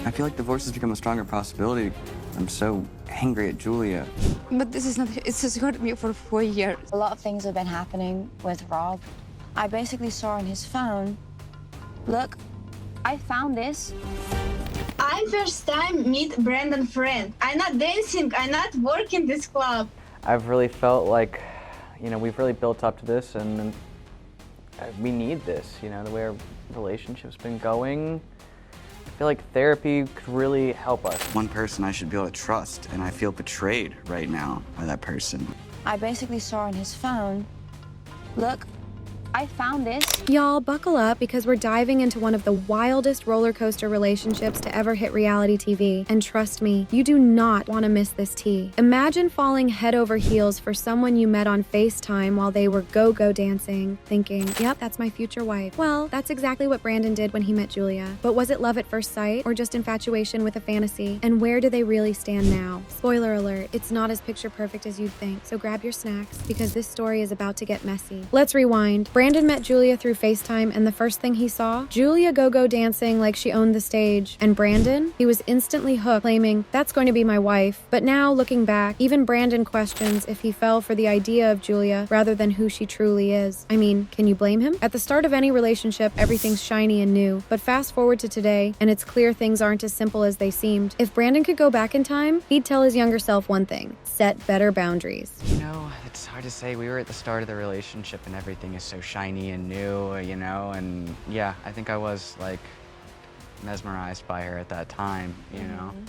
I feel like divorce has become a stronger possibility. I'm so angry at Julia. But this is not, it's just hurt me for 4 years. A lot of things have been happening with Rob. I basically saw on his phone, look, I found this. I first time meet Brandon friend. I'm not dancing, I'm not working this club. I've really felt like, we've really built up to this and we need this, the way our relationship's been going. I feel like therapy could really help us. One person I should be able to trust, and I feel betrayed right now by that person. I basically saw on his phone, look, I found this. Y'all, buckle up because we're diving into one of the wildest roller coaster relationships to ever hit reality TV. And trust me, you do not want to miss this tea. Imagine falling head over heels for someone you met on FaceTime while they were go-go dancing, thinking, yep, that's my future wife. Well, that's exactly what Brandon did when he met Julia. But was it love at first sight or just infatuation with a fantasy? And where do they really stand now? Spoiler alert, it's not as picture perfect as you'd think. So grab your snacks because this story is about to get messy. Let's rewind. Brandon met Julia through FaceTime, and the first thing he saw, Julia go-go dancing like she owned the stage. And Brandon, he was instantly hooked, claiming, that's going to be my wife. But now, looking back, even Brandon questions if he fell for the idea of Julia rather than who she truly is. I mean, can you blame him? At the start of any relationship, everything's shiny and new. But fast forward to today, and it's clear things aren't as simple as they seemed. If Brandon could go back in time, he'd tell his younger self one thing: set better boundaries. It's hard to say. We were at the start of the relationship and everything is so shiny and new, and yeah, I think I was like mesmerized by her at that time,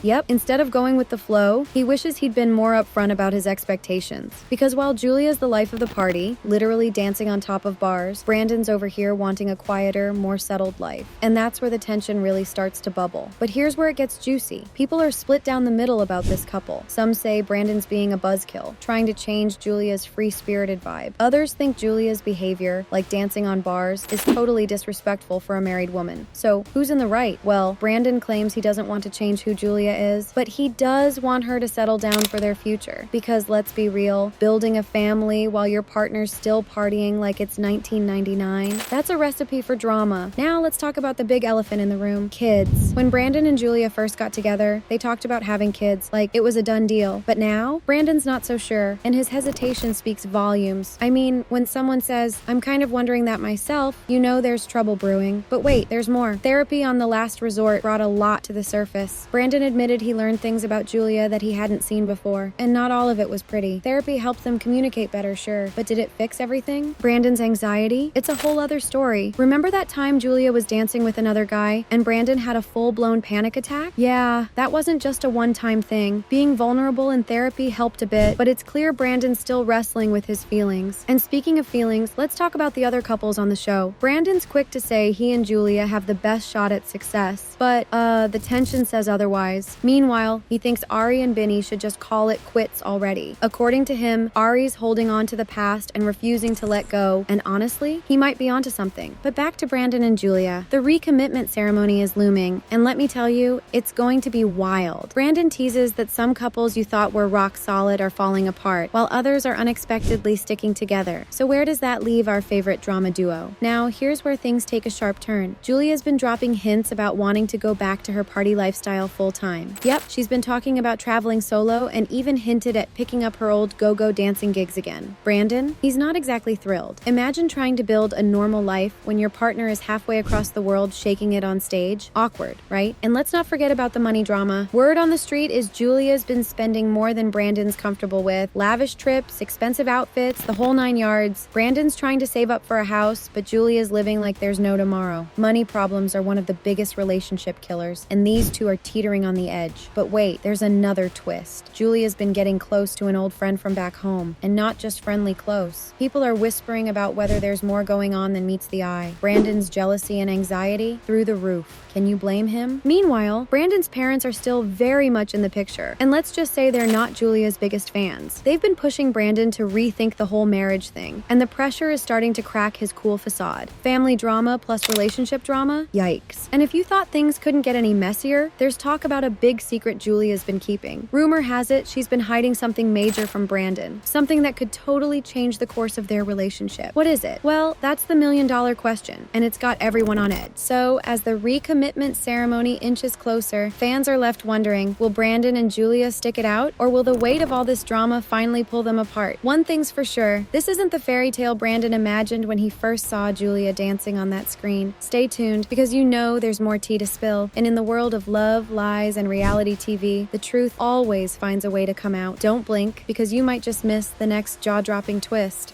Yep, instead of going with the flow, he wishes he'd been more upfront about his expectations. Because while Julia's the life of the party, literally dancing on top of bars, Brandon's over here wanting a quieter, more settled life. And that's where the tension really starts to bubble. But here's where it gets juicy. People are split down the middle about this couple. Some say Brandon's being a buzzkill, trying to change Julia's free-spirited vibe. Others think Julia's behavior, like dancing on bars, is totally disrespectful for a married woman. So who's in the right? Well, Brandon claims he doesn't want to change who Julia is, but he does want her to settle down for their future. Because let's be real, building a family while your partner's still partying like it's 1999, that's a recipe for drama. Now let's talk about the big elephant in the room: kids. When Brandon and Julia first got together, they talked about having kids like it was a done deal. But now, Brandon's not so sure, and his hesitation speaks volumes. I mean, when someone says, I'm kind of wondering that myself, you know there's trouble brewing. But wait, there's more. Therapy on the last resort brought a lot to the surface. Brandon admitted he learned things about Julia that he hadn't seen before, and not all of it was pretty. Therapy helped them communicate better, sure, but did it fix everything? Brandon's anxiety? It's a whole other story. Remember that time Julia was dancing with another guy, and Brandon had a full-blown panic attack? Yeah, that wasn't just a one-time thing. Being vulnerable in therapy helped a bit, but it's clear Brandon's still wrestling with his feelings. And speaking of feelings, let's talk about the other couples on the show. Brandon's quick to say he and Julia have the best shot at success, but the tension says otherwise. Meanwhile, he thinks Ari and Binny should just call it quits already. According to him, Ari's holding on to the past and refusing to let go, and honestly, he might be onto something. But back to Brandon and Julia. The recommitment ceremony is looming, and let me tell you, it's going to be wild. Brandon teases that some couples you thought were rock solid are falling apart, while others are unexpectedly sticking together. So where does that leave our favorite drama duo? Now, here's where things take a sharp turn. Julia's been dropping hints about wanting to go back to her party lifestyle full-time. Yep, she's been talking about traveling solo and even hinted at picking up her old go-go dancing gigs again. Brandon? He's not exactly thrilled. Imagine trying to build a normal life when your partner is halfway across the world shaking it on stage. Awkward, right? And let's not forget about the money drama. Word on the street is Julia's been spending more than Brandon's comfortable with. Lavish trips, expensive outfits, the whole 9 yards. Brandon's trying to save up for a house, but Julia's living like there's no tomorrow. Money problems are one of the biggest relationship killers, and these two are teetering on the edge. But wait, there's another twist. Julia's been getting close to an old friend from back home, and not just friendly close. People are whispering about whether there's more going on than meets the eye. Brandon's jealousy and anxiety through the roof. Can you blame him? Meanwhile, Brandon's parents are still very much in the picture, and let's just say they're not Julia's biggest fans. They've been pushing Brandon to rethink the whole marriage thing, and the pressure is starting to crack his cool facade. Family drama plus relationship drama? Yikes. And if you you thought things couldn't get any messier, there's talk about a big secret Julia's been keeping. Rumor has it she's been hiding something major from Brandon, something that could totally change the course of their relationship. What is it? Well, that's the million-dollar question, and it's got everyone on edge. So, as the recommitment ceremony inches closer, fans are left wondering, will Brandon and Julia stick it out, or will the weight of all this drama finally pull them apart? One thing's for sure, this isn't the fairy tale Brandon imagined when he first saw Julia dancing on that screen. Stay tuned, because you know there's more tea to spill, and in the world of love, lies, and reality TV, the truth always finds a way to come out. Don't blink, because you might just miss the next jaw-dropping twist.